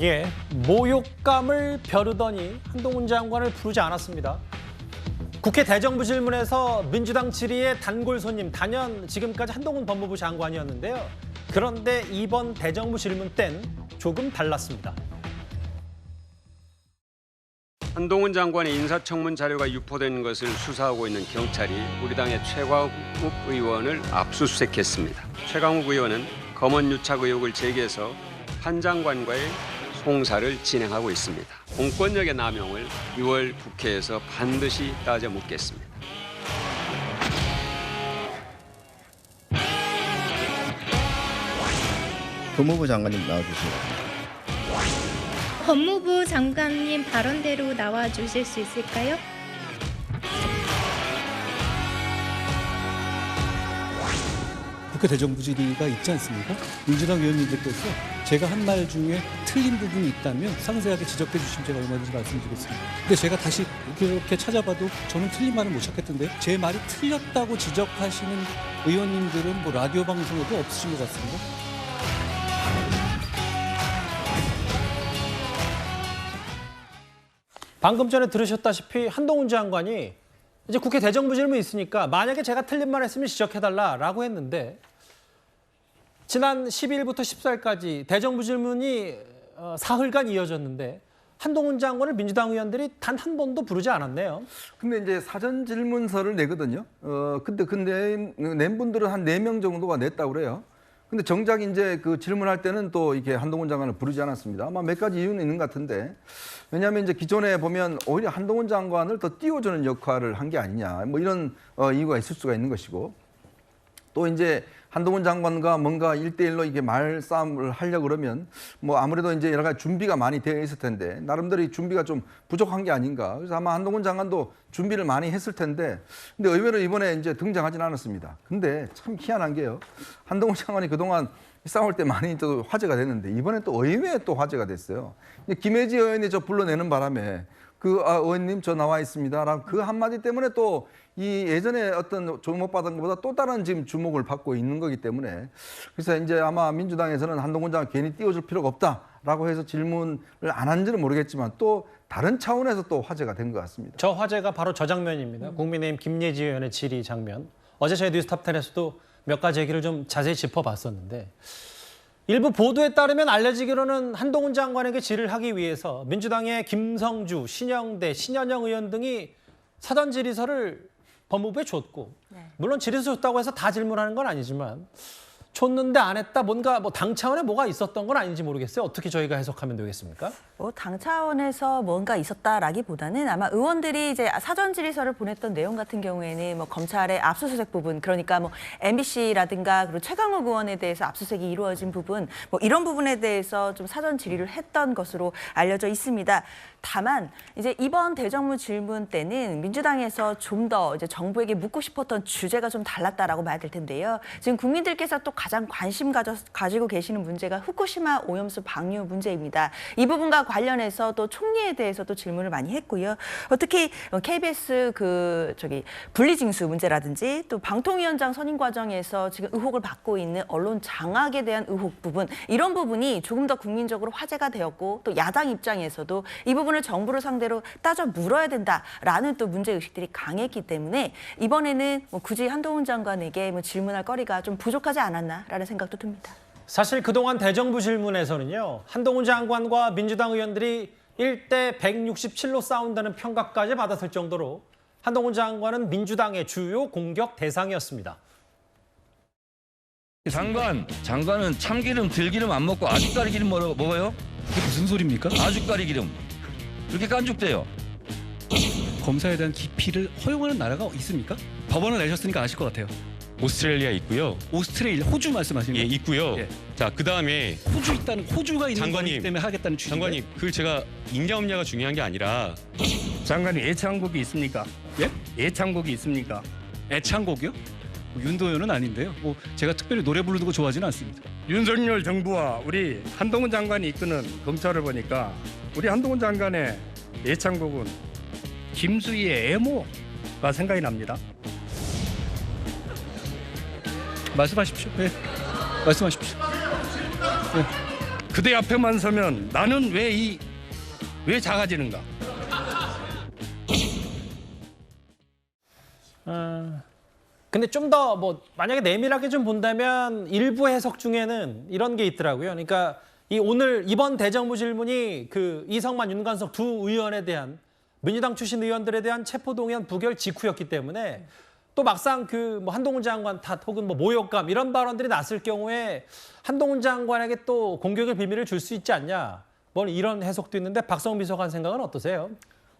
예, 모욕감을 벼르더니 한동훈 장관을 부르지 않았습니다. 국회 대정부 질문에서 민주당 질의의 단골 손님 단연 지금까지 한동훈 법무부 장관이었는데요. 그런데 이번 대정부 질문 땐 조금 달랐습니다. 한동훈 장관의 인사청문 자료가 유포된 것을 수사하고 있는 경찰이 우리 당의 최광욱 의원을 압수수색했습니다. 최광욱 의원은 검언유착 의혹을 제기해서 한 장관과의 송사를 진행하고 있습니다. 공권력의 남용을 6월 국회에서 반드시 따져 묻겠습니다. 법무부 장관님 나와주세요. 법무부 장관님 발언대로 나와 주실 수 있을까요? 국회 대정부 질의가 있지 않습니까? 민주당 의원님들께서 제가 한 말 중에 틀린 부분이 있다면 상세하게 지적해 주시면 제가 얼마든지 말씀드리겠습니다. 근데 제가 다시 이렇게 찾아봐도 저는 틀린 말을 못 찾겠던데 제 말이 틀렸다고 지적하시는 의원님들은 뭐 라디오 방송에도 없으신 것 같습니다. 방금 전에 들으셨다시피 한동훈 장관이 이제 국회 대정부 질문이 있으니까 만약에 제가 틀린 말 했으면 지적해달라라고 했는데 지난 12일부터 14일까지 대정부 질문이 사흘간 이어졌는데 한동훈 장관을 민주당 의원들이 단 한 번도 부르지 않았네요. 근데 이제 사전 질문서를 내거든요. 낸 분들은 한 4명 정도가 냈다고 그래요. 근데 정작 이제 그 질문할 때는 또 이렇게 한동훈 장관을 부르지 않았습니다. 아마 몇 가지 이유는 있는 것 같은데, 왜냐하면 이제 기존에 보면 오히려 한동훈 장관을 더 띄워주는 역할을 한 게 아니냐, 뭐 이런 이유가 있을 수가 있는 것이고, 또 이제 한동훈 장관과 뭔가 1대1로 이게 말싸움을 하려고 그러면 뭐 아무래도 이제 여러 가지 준비가 많이 되어 있을 텐데 나름대로 이 준비가 좀 부족한 게 아닌가. 그래서 아마 한동훈 장관도 준비를 많이 했을 텐데 근데 의외로 이번에 이제 등장하진 않았습니다. 근데 참 희한한 게요. 한동훈 장관이 그동안 싸울 때 많이 또 화제가 됐는데 이번에 또 의외에 또 화제가 됐어요. 김혜지 의원이 저 불러내는 바람에 의원님 저 나와 있습니다. 라는 그 한마디 때문에 또 이 예전에 어떤 주목받은 것보다 또 다른 지금 주목을 받고 있는 거기 때문에 그래서 이제 아마 민주당에서는 한동훈 장관 괜히 띄워줄 필요가 없다라고 해서 질문을 안 한지는 모르겠지만 또 다른 차원에서 또 화제가 된 것 같습니다. 저 화제가 바로 저 장면입니다. 국민의힘 김예지 의원의 질의 장면. 어제 저희 뉴스탑10에서도 몇 가지 얘기를 좀 자세히 짚어봤었는데 일부 보도에 따르면 알려지기로는 한동훈 장관에게 질의를 하기 위해서 민주당의 김성주, 신영대, 신현영 의원 등이 사전 질의서를 법무부에 줬고 물론 질의서 줬다고 해서 다 질문하는 건 아니지만 줬는데 안 했다 뭔가 뭐 당 차원에 뭐가 있었던 건 아닌지 모르겠어요. 어떻게 저희가 해석하면 되겠습니까? 뭐 당 차원에서 뭔가 있었다라기보다는 아마 의원들이 이제 사전 질의서를 보냈던 내용 같은 경우에는 뭐 검찰의 압수수색 부분, 그러니까 뭐 MBC라든가 그리고 최강욱 의원에 대해서 압수수색이 이루어진 부분, 뭐 이런 부분에 대해서 좀 사전 질의를 했던 것으로 알려져 있습니다. 다만 이제 이번 대정부 질문 때는 민주당에서 좀 더 이제 정부에게 묻고 싶었던 주제가 좀 달랐다라고 봐야 될 텐데요. 지금 국민들께서 또 가장 관심 가지고 계시는 문제가 후쿠시마 오염수 방류 문제입니다. 이 부분과 관련해서 또 총리에 대해서도 질문을 많이 했고요. 특히 KBS 분리징수 문제라든지 또 방통위원장 선임 과정에서 지금 의혹을 받고 있는 언론 장악에 대한 의혹 부분, 이런 부분이 조금 더 국민적으로 화제가 되었고 또 야당 입장에서도 이 부분을 정부를 상대로 따져 물어야 된다라는 또 문제의식들이 강했기 때문에 이번에는 뭐 굳이 한동훈 장관에게 뭐 질문할 거리가 좀 부족하지 않았나라는 생각도 듭니다. 사실 그동안 대정부 질문에서는요. 한동훈 장관과 민주당 의원들이 1대 167로 싸운다는 평가까지 받았을 정도로 한동훈 장관은 민주당의 주요 공격 대상이었습니다. 장관은 참기름, 들기름 안 먹고 아주까리 기름 먹어요? 그게 무슨 소리입니까? 아주까리 기름. 그렇게 깐죽대요. 검사에 대한 기피를 허용하는 나라가 있습니까? 법원을 내셨으니까 아실 것 같아요. 오스트레일리아 있고요. 호주 말씀하시는 거예요? 예, 있고요. 예. 자, 그다음에 호주가 있는 장관님, 거기 때문에 하겠다는 취지인가요? 장관님, 그걸 제가 있냐 없냐가 중요한 게 아니라 장관님 애창곡이 있습니까? 예? 애창곡이 있습니까? 애창곡이요? 윤도현은 아닌데요. 뭐 제가 특별히 노래 부르는 거 좋아하지는 않습니다. 윤석열 정부와 우리 한동훈 장관이 이끄는 검찰을 보니까 우리 한동훈 장관의 애창곡은 김수희의 애모가 생각이 납니다. 말씀하십시오. 네. 말씀하십시오. 네. 그대 앞에만 서면 나는 왜 작아지는가? 근데 좀 더 뭐 만약에 내밀하게 좀 본다면 일부 해석 중에는 이런 게 있더라고요. 그러니까 이번 대정부 질문이 그 이성만, 윤관석 두 의원에 대한 민주당 출신 의원들에 대한 체포동의안 부결 직후였기 때문에 또 막상 그 뭐 한동훈 장관 탓 혹은 뭐 모욕감 이런 발언들이 났을 경우에 한동훈 장관에게 또 공격의 비밀을 줄 수 있지 않냐. 뭐 이런 해석도 있는데 박성훈 비서관 생각은 어떠세요?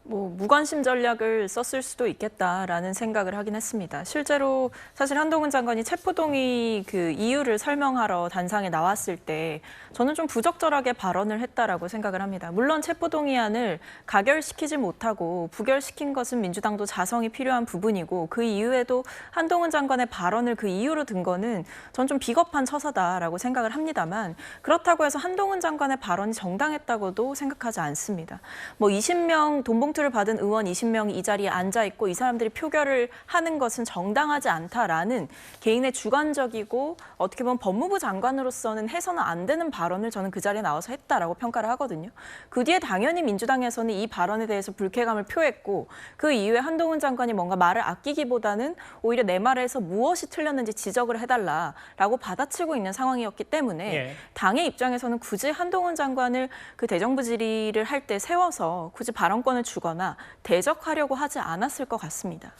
뭐 무관심 전략을 썼을 수도 있겠다라는 생각을 하긴 했습니다. 실제로 사실 한동훈 장관이 체포동의 그 이유를 설명하러 단상에 나왔을 때 저는 좀 부적절하게 발언을 했다라고 생각을 합니다. 물론 체포동의안을 가결시키지 못하고 부결시킨 것은 민주당도 자성이 필요한 부분이고 그 이후에도 한동훈 장관의 발언을 그 이유로 든 거는 전 좀 비겁한 처사다라고 생각을 합니다만 그렇다고 해서 한동훈 장관의 발언이 정당했다고도 생각하지 않습니다. 뭐 20명 돈봉투를 받은 의원 20명이 이 자리에 앉아 있고 이 사람들이 표결을 하는 것은 정당하지 않다라는 개인의 주관적이고 어떻게 보면 법무부 장관으로서는 해서는 안 되는 발언을 저는 그 자리에 나와서 했다라고 평가를 하거든요. 그 뒤에 당연히 민주당에서는 이 발언에 대해서 불쾌감을 표했고 그 이후에 한동훈 장관이 뭔가 말을 아끼기보다는 오히려 내 말에서 무엇이 틀렸는지 지적을 해달라라고 받아치고 있는 상황이었기 때문에 당의 입장에서는 굳이 한동훈 장관을 그 대정부 질의를 할 때 세워서 굳이 발언권을 주거나 대적하려고 하지 않았을 것 같습니다.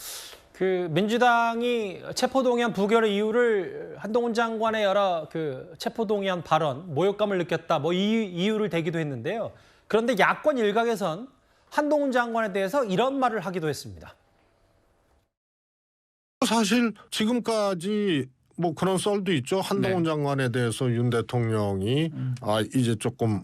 그 민주당이 체포동의안 부결의 이유를 한동훈 장관의 여러 그 체포동의안 발언, 모욕감을 느꼈다, 뭐 이유를 대기도 했는데요. 그런데 야권 일각에선 한동훈 장관에 대해서 이런 말을 하기도 했습니다. 사실 지금까지 뭐 그런 썰도 있죠. 한동훈 장관에 대해서 윤 대통령이 이제 조금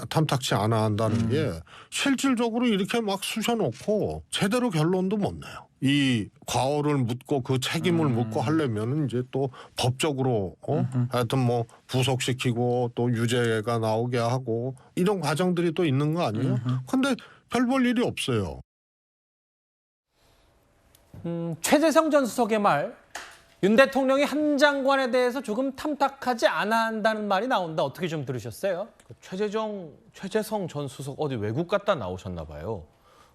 탐탁치 않아 한다는 게 실질적으로 이렇게 막 쑤셔놓고 제대로 결론도 못 내요. 이 과오를 묻고 그 책임을 묻고 하려면 이제 또 법적으로 하여튼 뭐 구속시키고 또 유죄가 나오게 하고 이런 과정들이 또 있는 거 아니에요? 근데 별 볼 일이 없어요. 최재성 전 수석의 말, 윤 대통령이 한 장관에 대해서 조금 탐탁하지 않아 한다는 말이 나온다. 어떻게 좀 들으셨어요? 최재성 전 수석 어디 외국 갔다 나오셨나 봐요.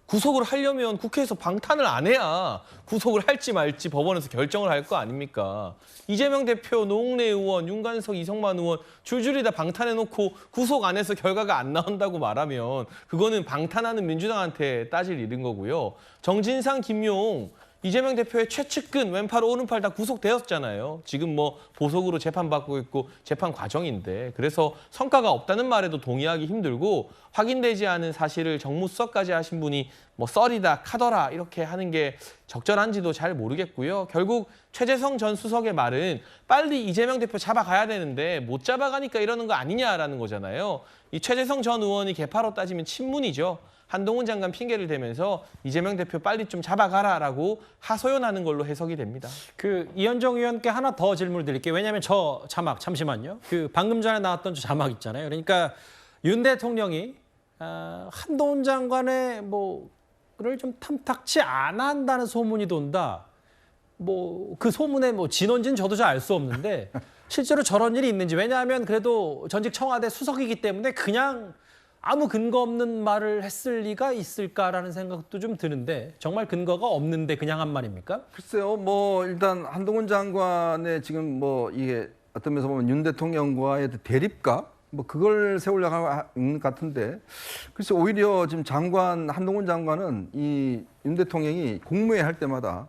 구속을 하려면 국회에서 방탄을 안 해야 구속을 할지 말지 법원에서 결정을 할 거 아닙니까? 이재명 대표, 노웅래 의원, 윤관석, 이성만 의원 줄줄이 다 방탄해놓고 구속 안 해서 결과가 안 나온다고 말하면 그거는 방탄하는 민주당한테 따질 일인 거고요. 정진상, 김용, 이재명 대표의 최측근, 왼팔, 오른팔 다 구속되었잖아요. 지금 뭐 보석으로 재판받고 있고 재판 과정인데 그래서 성과가 없다는 말에도 동의하기 힘들고 확인되지 않은 사실을 정무수석까지 하신 분이 뭐 썰이다, 카더라 이렇게 하는 게 적절한지도 잘 모르겠고요. 결국 최재성 전 수석의 말은 빨리 이재명 대표 잡아가야 되는데 못 잡아가니까 이러는 거 아니냐라는 거잖아요. 이 최재성 전 의원이 개파로 따지면 친문이죠. 한동훈 장관 핑계를 대면서 이재명 대표 빨리 좀 잡아가라라고 하소연하는 걸로 해석이 됩니다. 그 이현정 의원께 하나 더 질문을 드릴게요. 왜냐하면 저 자막 잠시만요. 그 방금 전에 나왔던 저 자막 있잖아요. 그러니까 윤 대통령이 한동훈 장관의 뭐를 좀 탐탁치 않아 한다는 소문이 돈다. 뭐 그 소문의 뭐 진원지는 저도 잘 알 수 없는데 실제로 저런 일이 있는지, 왜냐하면 그래도 전직 청와대 수석이기 때문에 그냥 아무 근거 없는 말을 했을 리가 있을까라는 생각도 좀 드는데 정말 근거가 없는데 그냥 한 말입니까? 글쎄요, 뭐 일단 한동훈 장관의 지금 뭐 이게 어떤 면에서 보면 윤 대통령과의 대립감 뭐 그걸 세우려고 하는 것 같은데, 글쎄 오히려 지금 한동훈 장관은 이 윤 대통령이 국무회의 할 때마다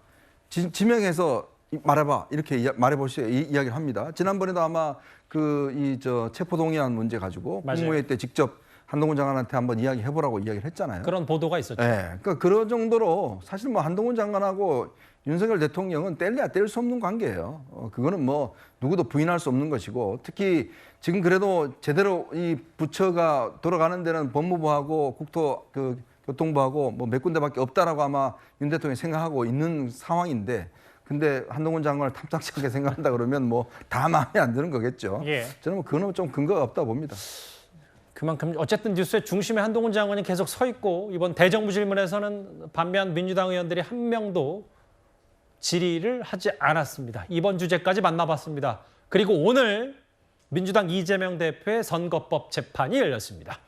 지명해서 말해봐 이렇게 말해보시오 이야기를 합니다. 지난번에도 아마 체포동의안 문제 가지고 국무회의 때 직접 한동훈 장관한테 한번 이야기해보라고 이야기를 했잖아요. 그런 보도가 있었죠. 네, 그러니까 그런 정도로 사실 뭐 한동훈 장관하고 윤석열 대통령은 뗄래야 뗄 수 없는 관계예요. 그거는 뭐 누구도 부인할 수 없는 것이고, 특히 지금 그래도 제대로 이 부처가 돌아가는 데는 법무부하고 교통부하고 뭐 몇 군데밖에 없다라고 아마 윤 대통령이 생각하고 있는 상황인데, 근데 한동훈 장관을 탐탁치 않게 생각한다 그러면 뭐 다 마음에 안 드는 거겠죠. 저는 뭐 그거는 좀 근거가 없다 봅니다. 그만큼 어쨌든 뉴스의 중심에 한동훈 장관이 계속 서 있고, 이번 대정부 질문에서는 반면 민주당 의원들이 한 명도 질의를 하지 않았습니다. 이번 주제까지 만나봤습니다. 그리고 오늘 민주당 이재명 대표의 선거법 재판이 열렸습니다.